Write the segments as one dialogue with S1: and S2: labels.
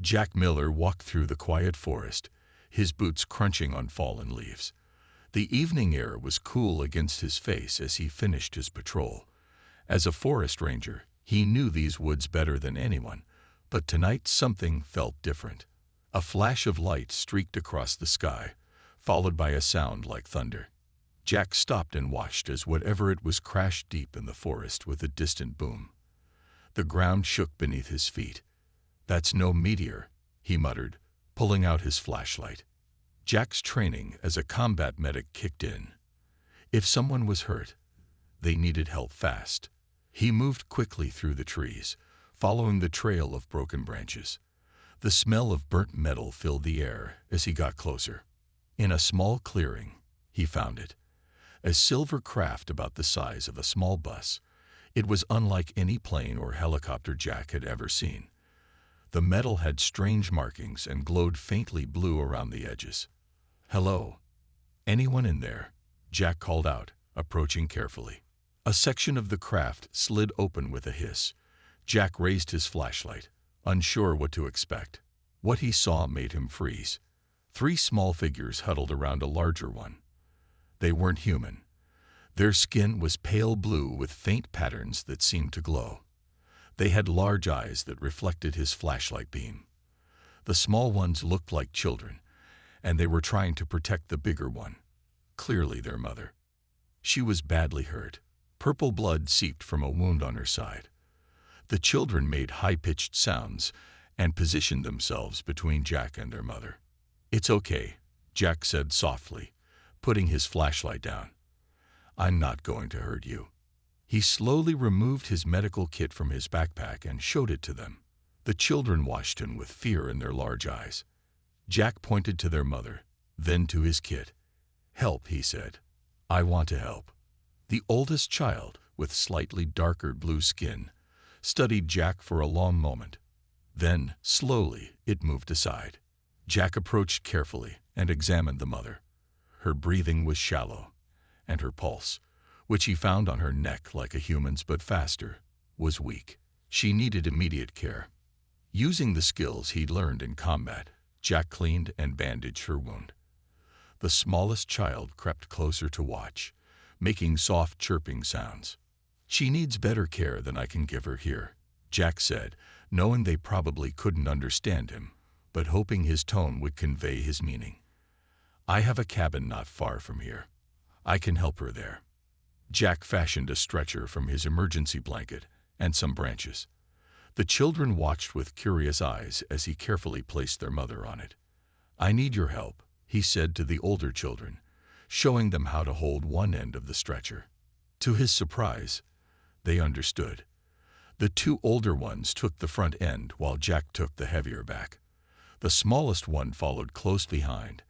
S1: Jack Miller walked through the quiet forest, his boots crunching on fallen leaves. The evening air was cool against his face as he finished his patrol. As a forest ranger, he knew these woods better than anyone, but tonight something felt different. A flash of light streaked across the sky, followed by a sound like thunder. Jack stopped and watched as whatever it was crashed deep in the forest with a distant boom. The ground shook beneath his feet. "That's no meteor," he muttered, pulling out his flashlight. Jack's training as a combat medic kicked in. If someone was hurt, they needed help fast. He moved quickly through the trees, following the trail of broken branches. The smell of burnt metal filled the air as he got closer. In a small clearing, he found it. A silver craft about the size of a small bus. It was unlike any plane or helicopter Jack had ever seen. The metal had strange markings and glowed faintly blue around the edges. "Hello? Anyone in there?" Jack called out, approaching carefully. A section of the craft slid open with a hiss. Jack raised his flashlight, unsure what to expect. What he saw made him freeze. 3 small figures huddled around a larger one. They weren't human. Their skin was pale blue with faint patterns that seemed to glow. They had large eyes that reflected his flashlight beam. The small ones looked like children, and they were trying to protect the bigger one, clearly their mother. She was badly hurt. Purple blood seeped from a wound on her side. The children made high-pitched sounds and positioned themselves between Jack and their mother. "It's okay," Jack said softly, putting his flashlight down. "I'm not going to hurt you." He slowly removed his medical kit from his backpack and showed it to them. The children watched him with fear in their large eyes. Jack pointed to their mother, then to his kit. "Help," he said. "I want to help." The oldest child, with slightly darker blue skin, studied Jack for a long moment. Then, slowly, it moved aside. Jack approached carefully and examined the mother. Her breathing was shallow, and her pulse, which he found on her neck like a human's but faster, was weak. She needed immediate care. Using the skills he'd learned in combat, Jack cleaned and bandaged her wound. The smallest child crept closer to watch, making soft chirping sounds. "She needs better care than I can give her here," Jack said, knowing they probably couldn't understand him, but hoping his tone would convey his meaning. "I have a cabin not far from here. I can help her there." Jack fashioned a stretcher from his emergency blanket and some branches. The children watched with curious eyes as he carefully placed their mother on it. "I need your help," he said to the older children, showing them how to hold one end of the stretcher. To his surprise, they understood. The 2 older ones took the front end while Jack took the heavier back. The smallest one followed close behind,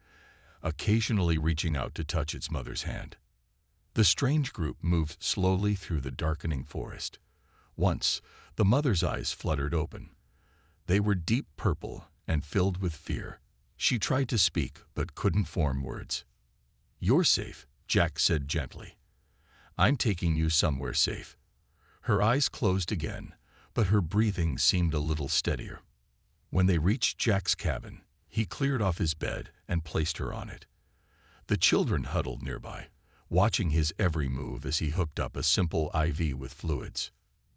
S1: occasionally reaching out to touch its mother's hand. The strange group moved slowly through the darkening forest. Once, the mother's eyes fluttered open. They were deep purple and filled with fear. She tried to speak but couldn't form words. "You're safe," Jack said gently. "I'm taking you somewhere safe." Her eyes closed again, but her breathing seemed a little steadier. When they reached Jack's cabin, he cleared off his bed and placed her on it. The children huddled nearby, watching his every move as he hooked up a simple IV with fluids.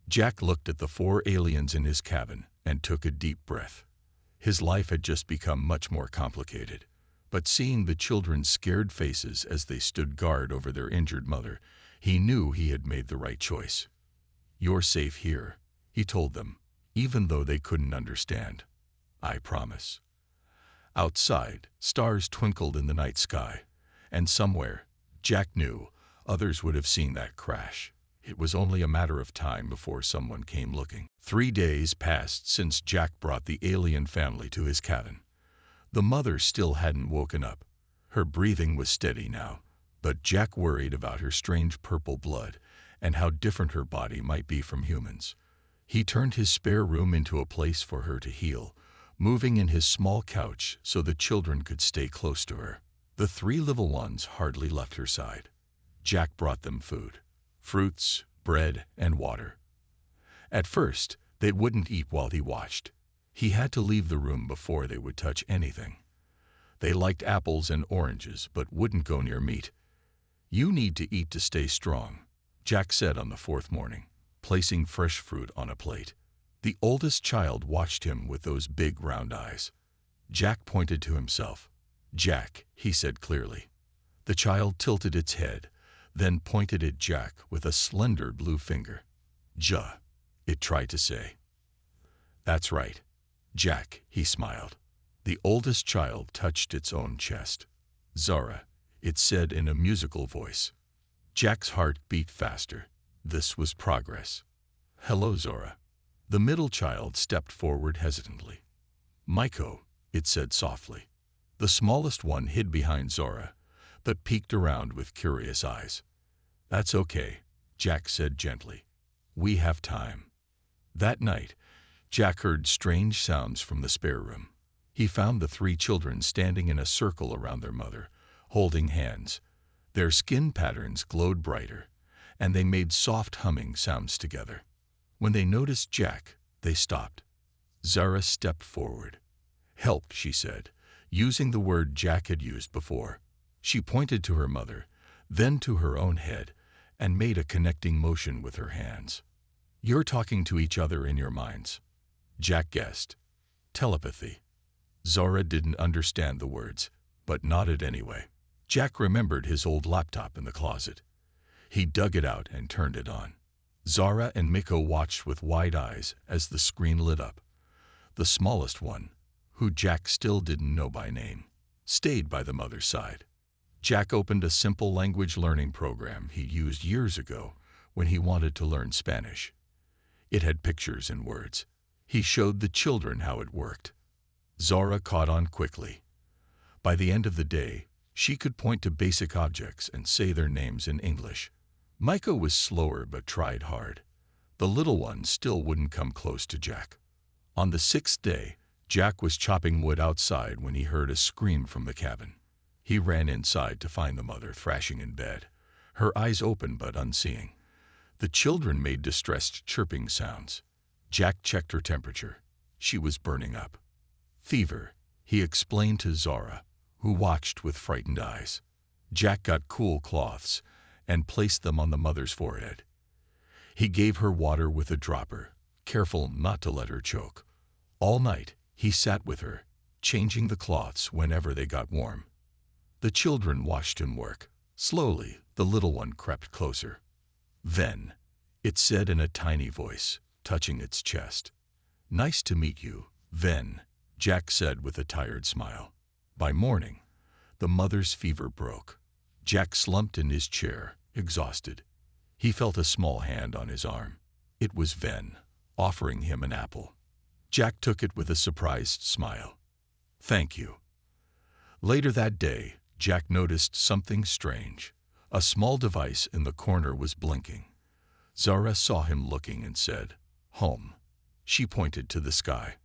S1: Jack looked at the 4 aliens in his cabin and took a deep breath. His life had just become much more complicated, but seeing the children's scared faces as they stood guard over their injured mother, he knew he had made the right choice. "You're safe here," he told them, even though they couldn't understand. "I promise." Outside, stars twinkled in the night sky, and somewhere, Jack knew, others would have seen that crash. It was only a matter of time before someone came looking. 3 days passed since Jack brought the alien family to his cabin. The mother still hadn't woken up. Her breathing was steady now, but Jack worried about her strange purple blood and how different her body might be from humans. He turned his spare room into a place for her to heal, moving in his small couch so the children could stay close to her. The 3 little ones hardly left her side. Jack brought them food. Fruits, bread, and water. At first, they wouldn't eat while he watched. He had to leave the room before they would touch anything. They liked apples and oranges, but wouldn't go near meat. "You need to eat to stay strong," Jack said on the fourth morning, placing fresh fruit on a plate. The oldest child watched him with those big round eyes. Jack pointed to himself. "Jack," he said clearly. The child tilted its head, then pointed at Jack with a slender blue finger. "Ja," it tried to say. "That's right, Jack," he smiled. The oldest child touched its own chest. "Zara," it said in a musical voice. Jack's heart beat faster. This was progress. "Hello, Zora." The middle child stepped forward hesitantly. "Maiko," it said softly. The smallest one hid behind Zora, but peeked around with curious eyes. "That's okay," Jack said gently. "We have time." That night, Jack heard strange sounds from the spare room. He found the three children standing in a circle around their mother, holding hands. Their skin patterns glowed brighter, and they made soft humming sounds together. When they noticed Jack, they stopped. Zara stepped forward. "Help," she said, using the word Jack had used before. She pointed to her mother, then to her own head, and made a connecting motion with her hands. "You're talking to each other in your minds," Jack guessed. "Telepathy." Zara didn't understand the words, but nodded anyway. Jack remembered his old laptop in the closet. He dug it out and turned it on. Zara and Miko watched with wide eyes as the screen lit up. The smallest one, who Jack still didn't know by name, stayed by the mother's side. Jack opened a simple language learning program he used years ago when he wanted to learn Spanish. It had pictures and words. He showed the children how it worked. Zara caught on quickly. By the end of the day, she could point to basic objects and say their names in English. Micah was slower but tried hard. The little one still wouldn't come close to Jack. On the sixth day, Jack was chopping wood outside when he heard a scream from the cabin. He ran inside to find the mother thrashing in bed, her eyes open but unseeing. The children made distressed chirping sounds. Jack checked her temperature. She was burning up. "Fever," he explained to Zara, who watched with frightened eyes. Jack got cool cloths and placed them on the mother's forehead. He gave her water with a dropper, careful not to let her choke. All night, he sat with her, changing the cloths whenever they got warm. The children watched him work. Slowly, the little one crept closer. "Ven," it said in a tiny voice, touching its chest. "Nice to meet you, Ven," Jack said with a tired smile. By morning, the mother's fever broke. Jack slumped in his chair, exhausted. He felt a small hand on his arm. It was Ven, offering him an apple. Jack took it with a surprised smile. "Thank you." Later that day, Jack noticed something strange. A small device in the corner was blinking. Zara saw him looking and said, "Home." She pointed to the sky.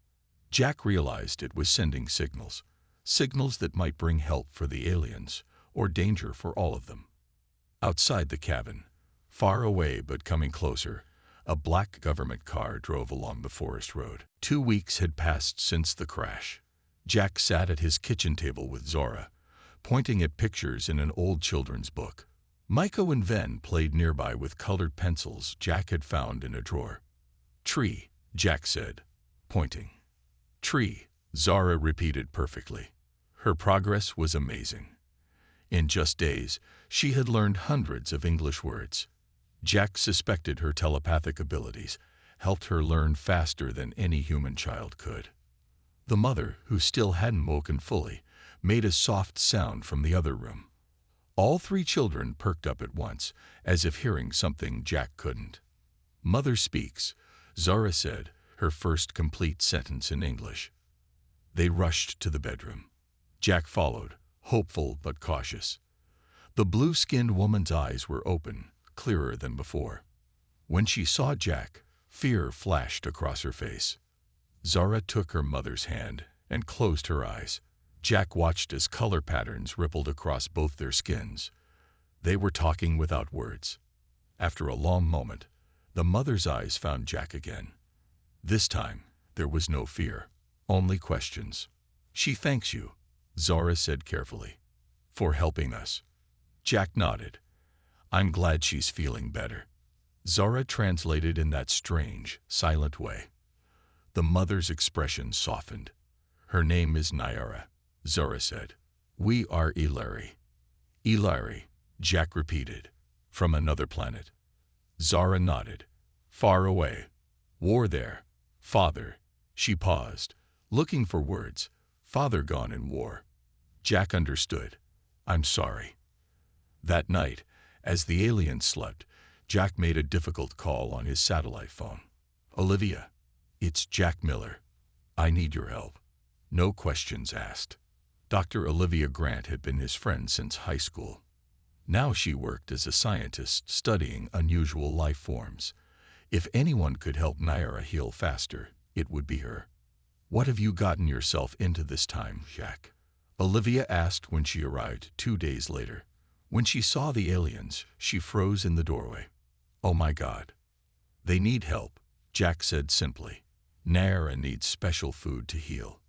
S1: Jack realized it was sending signals. Signals that might bring help for the aliens, or danger for all of them. Outside the cabin, far away but coming closer, a black government car drove along the forest road. 2 weeks had passed since the crash. Jack sat at his kitchen table with Zora, pointing at pictures in an old children's book. Maiko and Ven played nearby with colored pencils Jack had found in a drawer. "Tree," Jack said, pointing. "Tree," Zara repeated perfectly. Her progress was amazing. In just days, she had learned hundreds of English words. Jack suspected her telepathic abilities helped her learn faster than any human child could. The mother, who still hadn't woken fully, made a soft sound from the other room. All three children perked up at once, as if hearing something Jack couldn't. "Mother speaks," Zara said, her first complete sentence in English. They rushed to the bedroom. Jack followed, hopeful but cautious. The blue-skinned woman's eyes were open, clearer than before. When she saw Jack, fear flashed across her face. Zara took her mother's hand and closed her eyes. Jack watched as color patterns rippled across both their skins. They were talking without words. After a long moment, the mother's eyes found Jack again. This time, there was no fear, Only questions. She thanks you, Zora said carefully. For helping us. Jack nodded. I'm glad she's feeling better. Zora translated in that strange, silent way. The mother's expression softened. Her name is Nyara, Zora said. We are Ilari. Ilari, Jack repeated. From another planet. Zara nodded. Far away. War there. Father. She paused, looking for words. Father gone in war. Jack understood. I'm sorry. That night, as the aliens slept, Jack made a difficult call on his satellite phone. Olivia, it's Jack Miller. I need your help. No questions asked. Dr. Olivia Grant had been his friend since high school. Now she worked as a scientist studying unusual life forms. If anyone could help Nyara heal faster, it would be her. What have you gotten yourself into this time, Jack? Olivia asked when she arrived 2 days later. When she saw the aliens, she froze in the doorway. Oh my God. They need help, Jack said simply. Nyara needs special food to heal.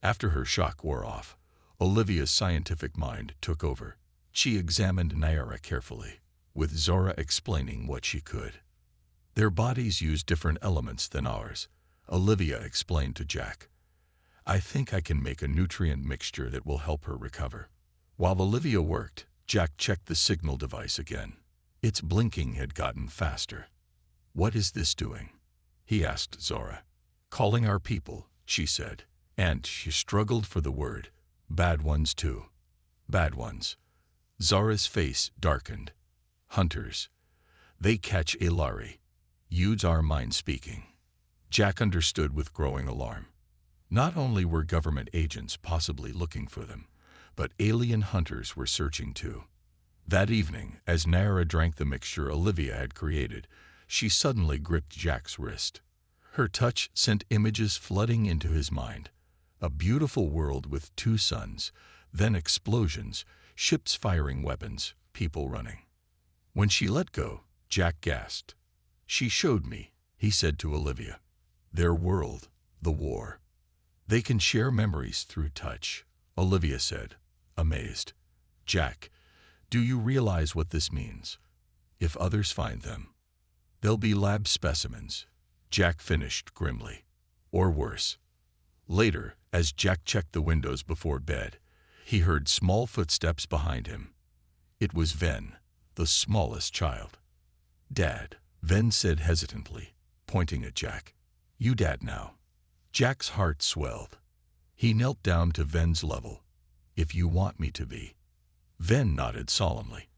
S1: After her shock wore off, Olivia's scientific mind took over. She examined Nyara carefully, with Zora explaining what she could. Their bodies use different elements than ours, Olivia explained to Jack. I think I can make a nutrient mixture that will help her recover. While Olivia worked, Jack checked the signal device again. Its blinking had gotten faster. What is this doing? He asked Zora. Calling our people, she said, and she struggled for the word. Bad ones too. Bad ones. Zora's face darkened. Hunters. They catch Ilari. Use our mind speaking. Jack understood with growing alarm. Not only were government agents possibly looking for them, but alien hunters were searching too. That evening, as Nyara drank the mixture Olivia had created, she suddenly gripped Jack's wrist. Her touch sent images flooding into his mind. A beautiful world with 2 suns, then explosions, ships firing weapons, people running. When she let go, Jack gasped. She showed me, he said to Olivia. Their world, the war. They can share memories through touch, Olivia said, amazed. Jack, do you realize what this means? If others find them, they'll be lab specimens, Jack finished grimly. Or worse. Later, as Jack checked the windows before bed, he heard small footsteps behind him. It was Ven, the smallest child. Dad, Ven said hesitantly, pointing at Jack. You dad now. Jack's heart swelled. He knelt down to Ven's level. If you want me to be. Ven nodded solemnly.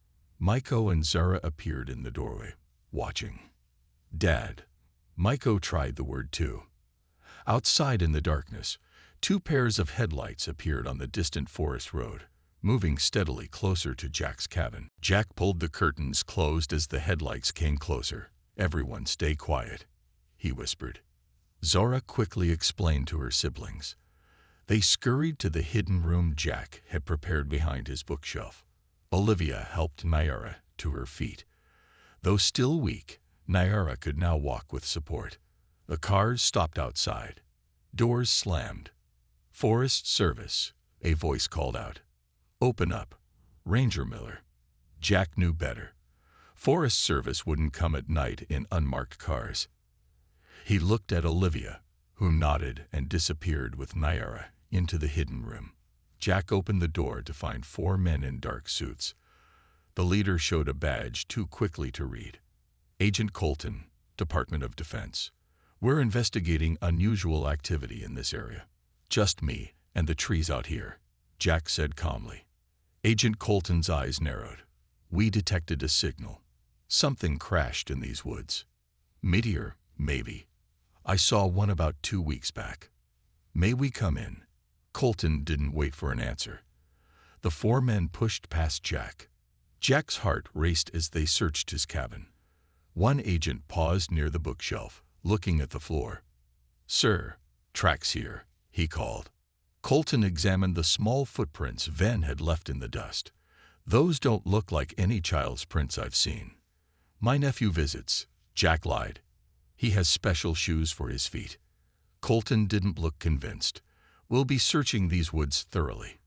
S1: Maiko and Zara appeared in the doorway, watching. Dad. Maiko tried the word too. Outside in the darkness, 2 pairs of headlights appeared on the distant forest road, moving steadily closer to Jack's cabin. Jack pulled the curtains closed as the headlights came closer. Everyone stay quiet, he whispered. Zora quickly explained to her siblings. They scurried to the hidden room Jack had prepared behind his bookshelf. Olivia helped Nyara to her feet. Though still weak, Nyara could now walk with support. The cars stopped outside. Doors slammed. Forest Service, a voice called out. Open up, Ranger Miller. Jack knew better. Forest Service wouldn't come at night in unmarked cars. He looked at Olivia, who nodded and disappeared with Nyara into the hidden room. Jack opened the door to find 4 men in dark suits. The leader showed a badge too quickly to read. Agent Colton, Department of Defense. We're investigating unusual activity in this area. Just me and the trees out here, Jack said calmly. Agent Colton's eyes narrowed. We detected a signal. Something crashed in these woods. Meteor, maybe. I saw one about 2 weeks back. May we come in? Colton didn't wait for an answer. The 4 men pushed past Jack. Jack's heart raced as they searched his cabin. One agent paused near the bookshelf, looking at the floor. Sir, tracks here, he called. Colton examined the small footprints Ven had left in the dust. Those don't look like any child's prints I've seen. My nephew visits, Jack lied. He has special shoes for his feet. Colton didn't look convinced. We'll be searching these woods thoroughly.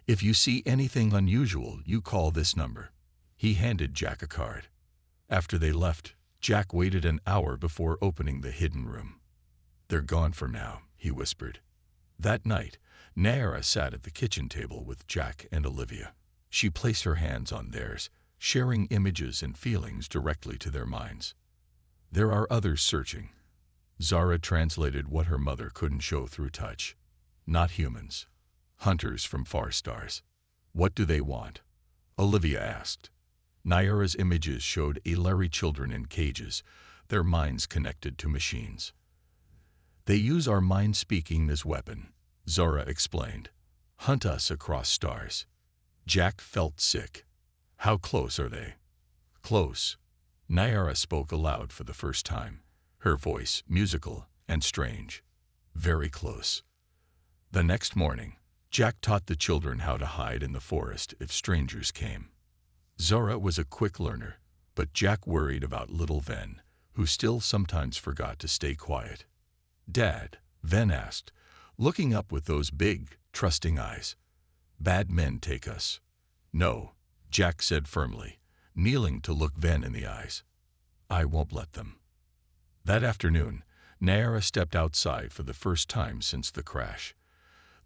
S1: If you see anything unusual, you call this number. He handed Jack a card. After they left, Jack waited an hour before opening the hidden room. They're gone for now, he whispered. That night, Nayara sat at the kitchen table with Jack and Olivia. She placed her hands on theirs, sharing images and feelings directly to their minds. There are others searching. Zara translated what her mother couldn't show through touch. Not humans. Hunters from far stars. What do they want? Olivia asked. Nayara's images showed Illyri children in cages, their minds connected to machines. They use our mind speaking as weapon, Zara explained. Hunt us across stars. Jack felt sick. How close are they? Close. Nayara spoke aloud for the first time, her voice musical and strange. Very close. The next morning, Jack taught the children how to hide in the forest if strangers came. Zara was a quick learner, but Jack worried about little Ven, who still sometimes forgot to stay quiet. Dad, Ven asked, looking up with those big, trusting eyes. Bad men take us. No, Jack said firmly, kneeling to look Ven in the eyes. I won't let them. That afternoon, Nayara stepped outside for the first time since the crash.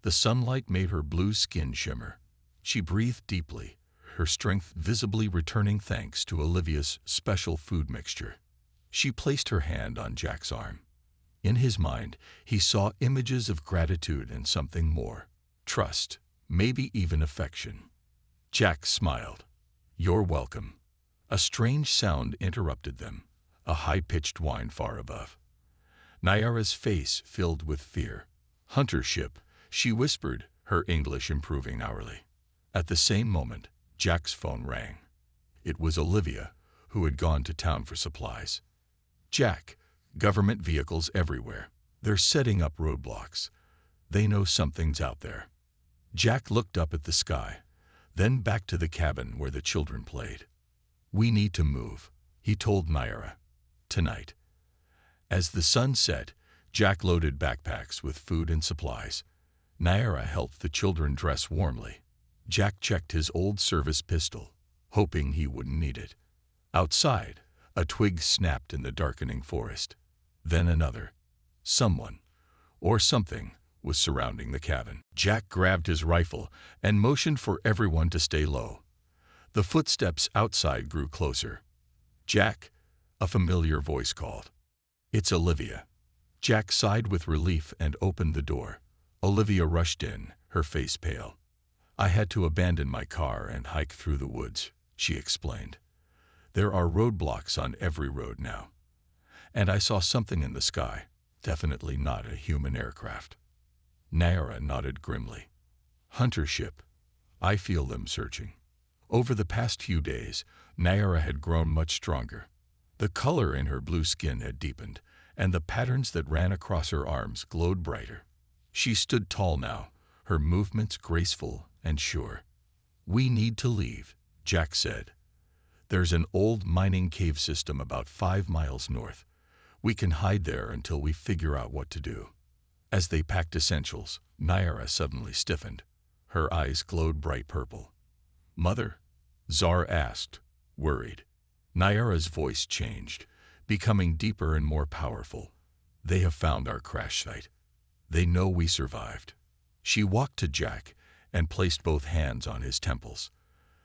S1: The sunlight made her blue skin shimmer. She breathed deeply, her strength visibly returning thanks to Olivia's special food mixture. She placed her hand on Jack's arm. In his mind, he saw images of gratitude and something more. Trust, maybe even affection. Jack smiled. You're welcome. A strange sound interrupted them, a high-pitched whine far above. Nayara's face filled with fear. Hunter ship, she whispered, her English improving hourly. At the same moment, Jack's phone rang. It was Olivia, who had gone to town for supplies. Jack, government vehicles everywhere. They're setting up roadblocks. They know something's out there. Jack looked up at the sky, then back to the cabin where the children played. We need to move, he told Nayara. Tonight. As the sun set, Jack loaded backpacks with food and supplies. Nayara helped the children dress warmly. Jack checked his old service pistol, hoping he wouldn't need it. Outside, a twig snapped in the darkening forest. Then another. Someone, or something, was surrounding the cabin. Jack grabbed his rifle and motioned for everyone to stay low. The footsteps outside grew closer. Jack, a familiar voice called. It's Olivia. Jack sighed with relief and opened the door. Olivia rushed in, her face pale. I had to abandon my car and hike through the woods, she explained. There are roadblocks on every road now. And I saw something in the sky, definitely not a human aircraft. Nayara nodded grimly. Hunter ship. I feel them searching. Over the past few days, Nayara had grown much stronger. The color in her blue skin had deepened, and the patterns that ran across her arms glowed brighter. She stood tall now, her movements graceful and sure. We need to leave, Jack said. There's an old mining cave system about 5 miles north. We can hide there until we figure out what to do. As they packed essentials, Nayara suddenly stiffened. Her eyes glowed bright purple. Mother? Zara asked, worried. Nayara's voice changed, becoming deeper and more powerful. They have found our crash site. They know we survived. She walked to Jack and placed both hands on his temples.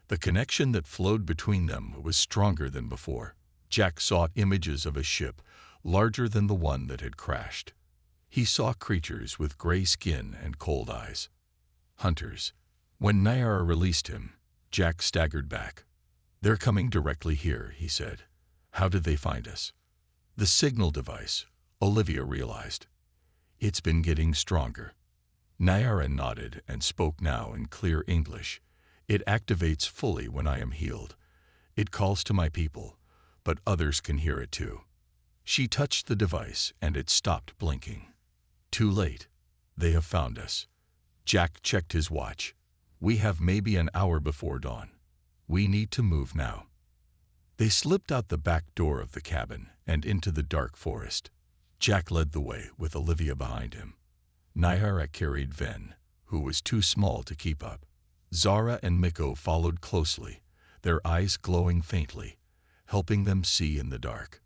S1: The connection that flowed between them was stronger than before. Jack saw images of a ship larger than the one that had crashed. He saw creatures with gray skin and cold eyes. Hunters. When Nayara released him, Jack staggered back. They're coming directly here, he said. How did they find us? The signal device, Olivia realized. It's been getting stronger. Nayara nodded and spoke now in clear English. It activates fully when I am healed. It calls to my people, but others can hear it too. She touched the device and it stopped blinking. Too late. They have found us. Jack checked his watch. We have maybe an hour before dawn. We need to move now. They slipped out the back door of the cabin and into the dark forest. Jack led the way with Olivia behind him. Nyara carried Ven, who was too small to keep up. Zara and Miko followed closely, their eyes glowing faintly, helping them see in the dark.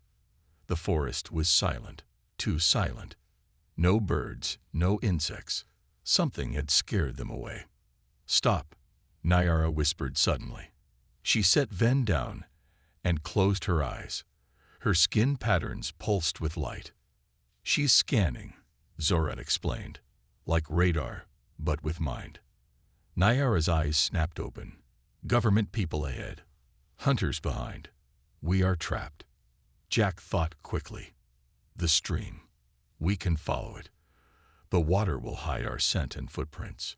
S1: The forest was silent, too silent. No birds, no insects. Something had scared them away. "Stop," Nyara whispered suddenly. She set Ven down and closed her eyes. Her skin patterns pulsed with light. "She's scanning," Zorat explained, "like radar, but with mind." Nyara's eyes snapped open. Government people ahead. Hunters behind. We are trapped. Jack thought quickly. The stream. We can follow it. The water will hide our scent and footprints.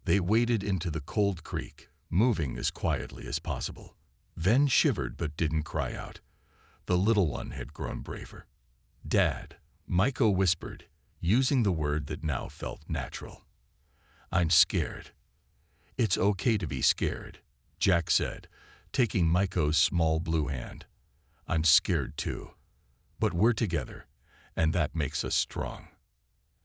S1: They waded into the cold creek, moving as quietly as possible. Ven shivered but didn't cry out. The little one had grown braver. "Dad," Miko whispered, using the word that now felt natural. "I'm scared." "It's okay to be scared," Jack said, taking Miko's small blue hand. "I'm scared too. But we're together, and that makes us strong."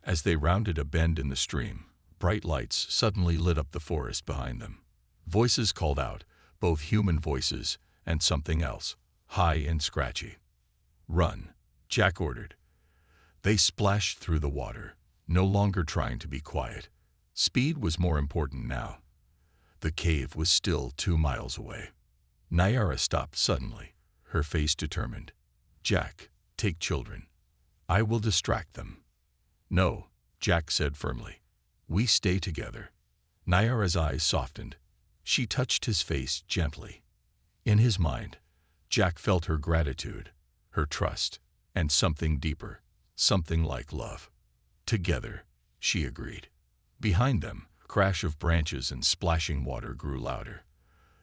S1: As they rounded a bend in the stream, bright lights suddenly lit up the forest behind them. Voices called out, both human voices and something else, high and scratchy. "Run," Jack ordered. They splashed through the water, no longer trying to be quiet. Speed was more important now. The cave was still 2 miles away. Nyara stopped suddenly, her face determined. "Jack, take children. I will distract them." "No," Jack said firmly. "We stay together." Nyara's eyes softened. She touched his face gently. In his mind, Jack felt her gratitude, her trust, and something deeper, something like love. "Together," she agreed. Behind them, crash of branches and splashing water grew louder.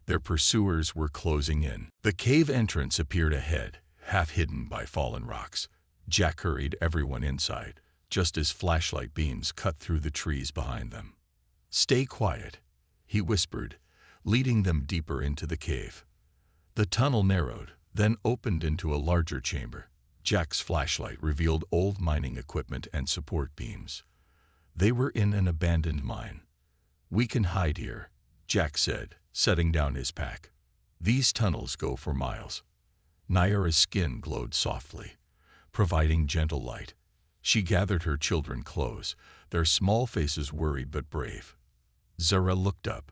S1: Their pursuers were closing in. The cave entrance appeared ahead, half hidden by fallen rocks. Jack hurried everyone inside, just as flashlight beams cut through the trees behind them. "Stay quiet," he whispered, leading them deeper into the cave. The tunnel narrowed, then opened into a larger chamber. Jack's flashlight revealed old mining equipment and support beams. They were in an abandoned mine. "We can hide here," Jack said, setting down his pack. "These tunnels go for miles." Nyara's skin glowed softly, providing gentle light. She gathered her children close, their small faces worried but brave. Zara looked up.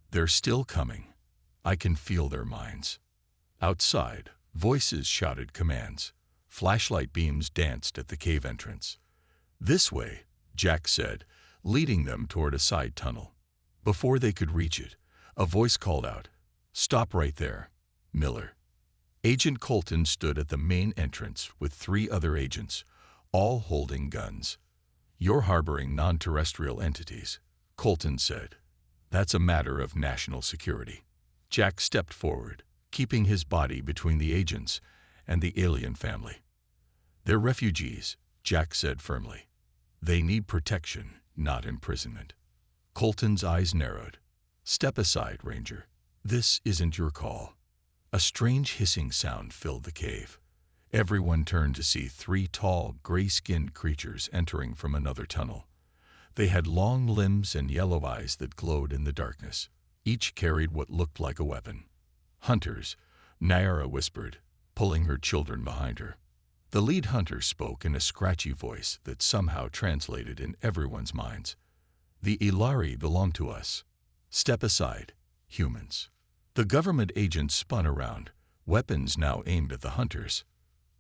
S1: "They're still coming. I can feel their minds." Outside, voices shouted commands. Flashlight beams danced at the cave entrance. "This way," Jack said, leading them toward a side tunnel. Before they could reach it, a voice called out, "Stop right there, Miller." Agent Colton stood at the main entrance with 3 other agents, all holding guns. "You're harboring non-terrestrial entities," Colton said. "That's a matter of national security." Jack stepped forward, keeping his body between the agents and the alien family. "They're refugees," Jack said firmly. "They need protection, not imprisonment." Colton's eyes narrowed. "Step aside, Ranger. This isn't your call." A strange hissing sound filled the cave. Everyone turned to see 3 tall, gray-skinned creatures entering from another tunnel. They had long limbs and yellow eyes that glowed in the darkness. Each carried what looked like a weapon. "Hunters," Nyara whispered, pulling her children behind her. The lead hunter spoke in a scratchy voice that somehow translated in everyone's minds. "The Ilari belong to us. Step aside, humans." The government agents spun around, weapons now aimed at the hunters.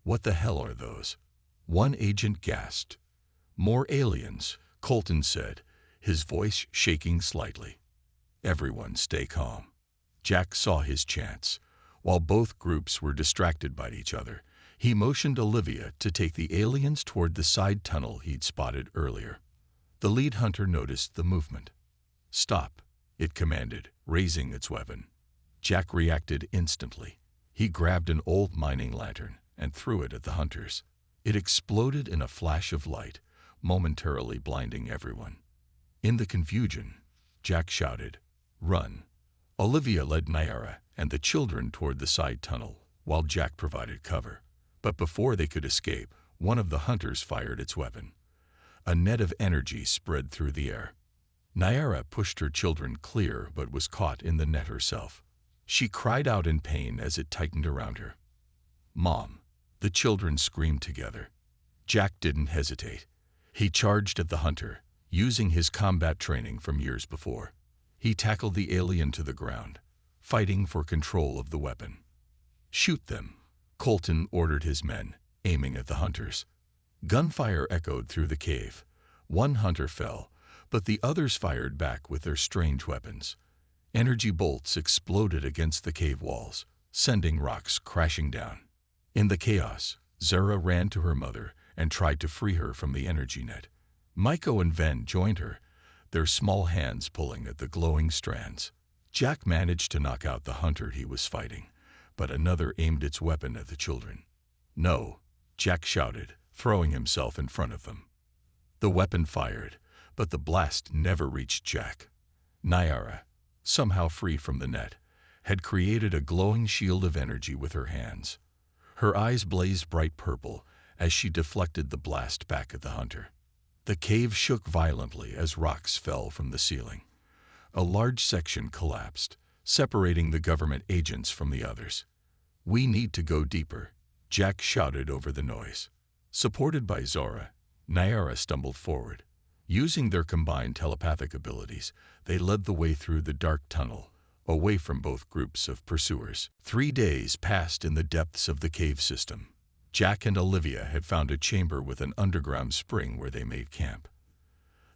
S1: "What the hell are those?" One agent gasped. "More aliens," Colton said, his voice shaking slightly. "Everyone stay calm." Jack saw his chance. While both groups were distracted by each other, he motioned Olivia to take the aliens toward the side tunnel he'd spotted earlier. The lead hunter noticed the movement. "Stop," it commanded, raising its weapon. Jack reacted instantly. He grabbed an old mining lantern and threw it at the hunters. It exploded in a flash of light, momentarily blinding everyone. In the confusion, Jack shouted, "Run." Olivia led Nyara and the children toward the side tunnel, while Jack provided cover. But before they could escape, one of the hunters fired its weapon. A net of energy spread through the air. Nyara pushed her children clear but was caught in the net herself. She cried out in pain as it tightened around her. "Mom!" The children screamed together. Jack didn't hesitate. He charged at the hunter, using his combat training from years before. He tackled the alien to the ground, fighting for control of the weapon. "Shoot them," Colton ordered his men, aiming at the hunters. Gunfire echoed through the cave. One hunter fell, but the others fired back with their strange weapons. Energy bolts exploded against the cave walls, sending rocks crashing down. In the chaos, Zara ran to her mother and tried to free her from the energy net. Maiko and Ven joined her, their small hands pulling at the glowing strands. Jack managed to knock out the hunter he was fighting, but another aimed its weapon at the children. "No!" Jack shouted, throwing himself in front of them. The weapon fired, but the blast never reached Jack. Nyara, somehow free from the net, had created a glowing shield of energy with her hands. Her eyes blazed bright purple as she deflected the blast back at the hunter. The cave shook violently as rocks fell from the ceiling. A large section collapsed, separating the government agents from the others. "We need to go deeper," Jack shouted over the noise. Supported by Zora, Nyara stumbled forward. Using their combined telepathic abilities, they led the way through the dark tunnel, away from both groups of pursuers. 3 days passed in the depths of the cave system. Jack and Olivia had found a chamber with an underground spring where they made camp.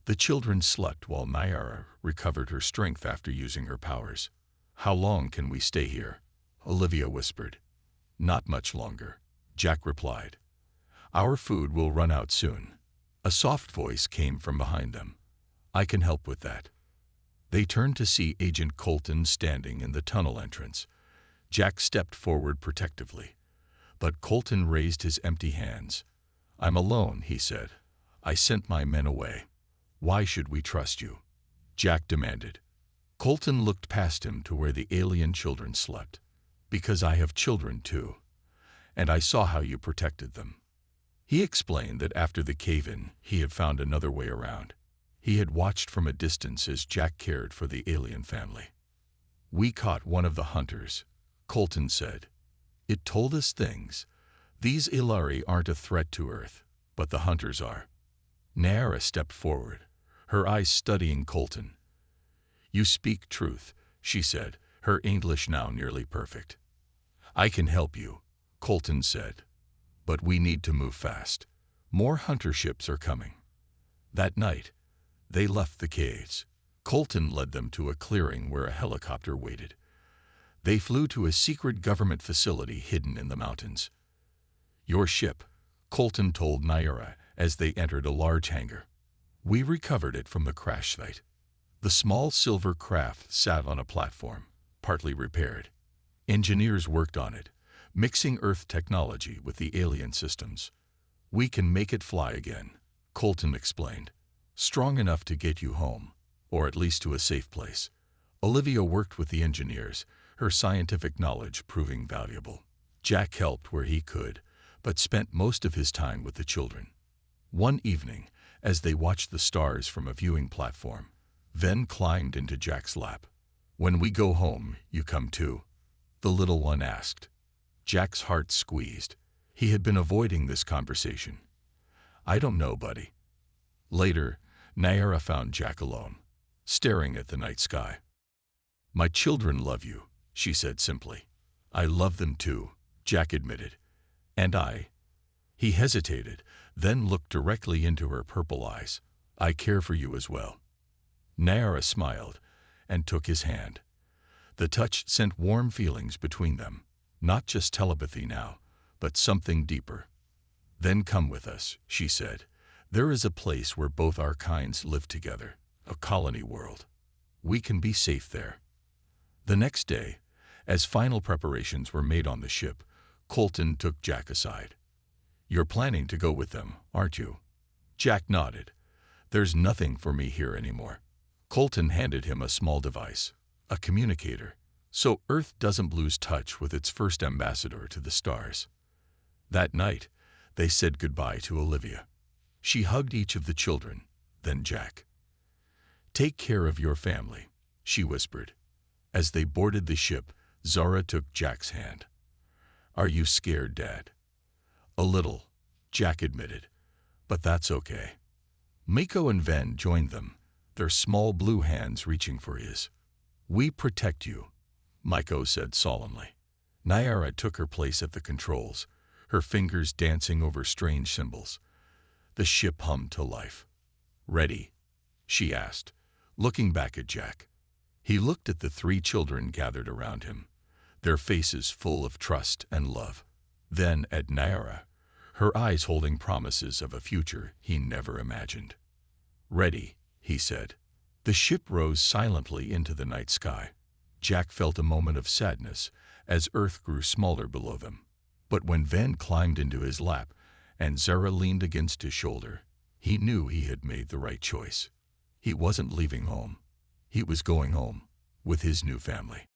S1: The children slept while Nyara recovered her strength after using her powers. "How long can we stay here?" Olivia whispered. "Not much longer," Jack replied. "Our food will run out soon." A soft voice came from behind them. "I can help with that." They turned to see Agent Colton standing in the tunnel entrance. Jack stepped forward protectively, but Colton raised his empty hands. "I'm alone," he said. "I sent my men away." "Why should we trust you?" Jack demanded. Colton looked past him to where the alien children slept. "Because I have children too, and I saw how you protected them." He explained that after the cave-in, he had found another way around. He had watched from a distance as Jack cared for the alien family. "We caught one of the hunters," Colton said. "It told us things. These Ilari aren't a threat to Earth, but the hunters are." Nyara stepped forward, her eyes studying Colton. "You speak truth," she said, her English now nearly perfect. "I can help you," Colton said. "But we need to move fast. More hunter ships are coming." That night, they left the caves. Colton led them to a clearing where a helicopter waited. They flew to a secret government facility hidden in the mountains. "Your ship," Colton told Nyara as they entered a large hangar. "We recovered it from the crash site." The small silver craft sat on a platform, partly repaired. Engineers worked on it, mixing Earth technology with the alien systems. "We can make it fly again," Colton explained. "Strong enough to get you home, or at least to a safe place." Olivia worked with the engineers, her scientific knowledge proving valuable. Jack helped where he could, but spent most of his time with the children. One evening, as they watched the stars from a viewing platform, Ven climbed into Jack's lap. "When we go home, you come too?" the little one asked. Jack's heart squeezed. He had been avoiding this conversation. "I don't know, buddy." Later, Nyara found Jack alone, staring at the night sky. "My children love you," she said simply. "I love them too," Jack admitted. "And I." He hesitated, then looked directly into her purple eyes. "I care for you as well." Nyara smiled and took his hand. The touch sent warm feelings between them, not just telepathy now, but something deeper. "Then come with us," she said. "There is a place where both our kinds live together, a colony world. We can be safe there." The next day, as final preparations were made on the ship, Colton took Jack aside. "You're planning to go with them, aren't you?" Jack nodded. "There's nothing for me here anymore." Colton handed him a small device, a communicator, so Earth doesn't lose touch with its first ambassador to the stars. That night, They said goodbye to Olivia. She hugged each of the children, then Jack. "Take care of your family," she whispered. As they boarded the ship, Zara took Jack's hand. "Are you scared, Dad?" "A little," Jack admitted, "but that's okay." Miko and Ven joined them, their small blue hands reaching for his. "We protect you," Miko said solemnly. Nyara took her place at the controls, her fingers dancing over strange symbols. The ship hummed to life. "Ready?" she asked, looking back at Jack. He looked at the three children gathered around him, their faces full of trust and love. Then at Nyara, her eyes holding promises of a future he never imagined. "Ready," he said. The ship rose silently into the night sky. Jack felt a moment of sadness as Earth grew smaller below them. But when Ven climbed into his lap and Zara leaned against his shoulder, he knew he had made the right choice. He wasn't leaving home. He was going home with his new family.